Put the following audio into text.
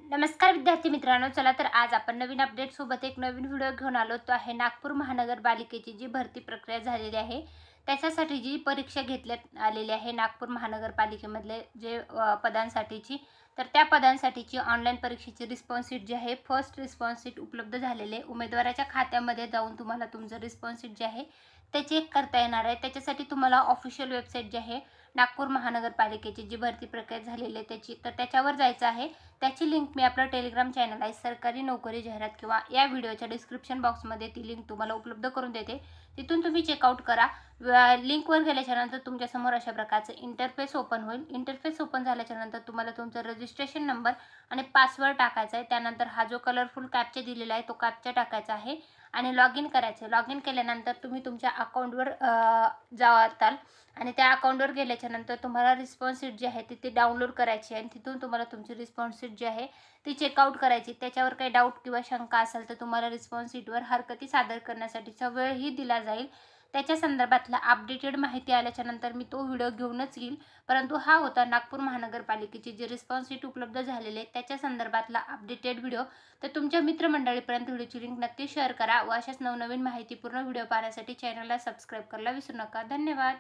नमस्कार विद्यार्थी मित्रांनो, चला तर आज आपण नवीन अपडेट सोबत एक नवीन व्हिडिओ घेऊन आलो. तो आहे नागपूर महानगरपालिकेची जी भरती प्रक्रिया झालेली आहे त्याच्यासाठी जी परीक्षा घेतल्यात आलेली आहे नागपूर महानगरपालिकेमधले जे पदांसाठीची. तर त्या पदांसाठीची ऑनलाईन परीक्षेची रिस्पॉन्स शीट जी आहे, फर्स्ट रिस्पॉन्स शीट उपलब्ध झालेले उमेदवाराच्या खात्यामध्ये जाऊन तुम्हाला तुमचं रिस्पॉन्स शीट जे आहे ते चेक करता येणार आहे. त्याच्यासाठी तुम्हाला ऑफिशियल वेबसाईट जी आहे नागपूर महानगरपालिकेची जी भरती प्रक्रिया झालेली आहे त्याची, तर त्याच्यावर जायचं आहे. त्याची लिंक मी आपलं टेलिग्राम चॅनल आहे सरकारी नोकरी जाहिरात किंवा या व्हिडिओच्या डिस्क्रिप्शन बॉक्समध्ये ती लिंक तुम्हाला उपलब्ध करून देते. तिथून तुम्ही चेकआउट करा. लिंकवर गेल्याच्यानंतर तुमच्यासमोर अशा प्रकारचं इंटरफेस ओपन होईल. इंटरफेस ओपन झाल्याच्यानंतर तुम्हाला तुमचा रजिस्ट्रेशन नंबर आणि पासवर्ड टाकायचा आहे. त्यानंतर हा जो कलरफुल कॅप्चा दिलेला आहे तो कॅप्चा टाकायचा आहे आणि लॉग इन करायचं आहे. लॉग इन केल्यानंतर तुम्ही तुमच्या अकाउंटवर जाताल आणि त्या अकाउंटवर गेल्याच्यानंतर तुम्हाला रिस्पॉन्स शीट जी आहे ती डाउनलोड करायची आणि तिथून तुम्हाला तुमची रिस्पॉन्स शीट जी आहे ती चेकआउट करायची. त्याच्यावर काही डाऊट किंवा शंका असेल तर तुम्हाला रिस्पॉन्स शीटवर हरकती सादर करण्यासाठीचा वेळही दिला जाईल. त्याच्या संदर्भातला अपडेटेड माहिती आल्याच्यानंतर मी तो व्हिडिओ घेऊनच येईल. परंतु हा होता नागपूर महानगरपालिकेची जी रिस्पॉन्स शीट उपलब्ध झालेली आहे त्याच्या संदर्भातला अपडेटेड व्हिडिओ. तर तुमच्या मित्रमंडळीपर्यंत व्हिडिओची लिंक नक्की शेअर करा व अशाच नवनवीन माहितीपूर्ण व्हिडिओ पाहण्यासाठी चॅनलला सबस्क्राईब करायला विसरू नका. धन्यवाद.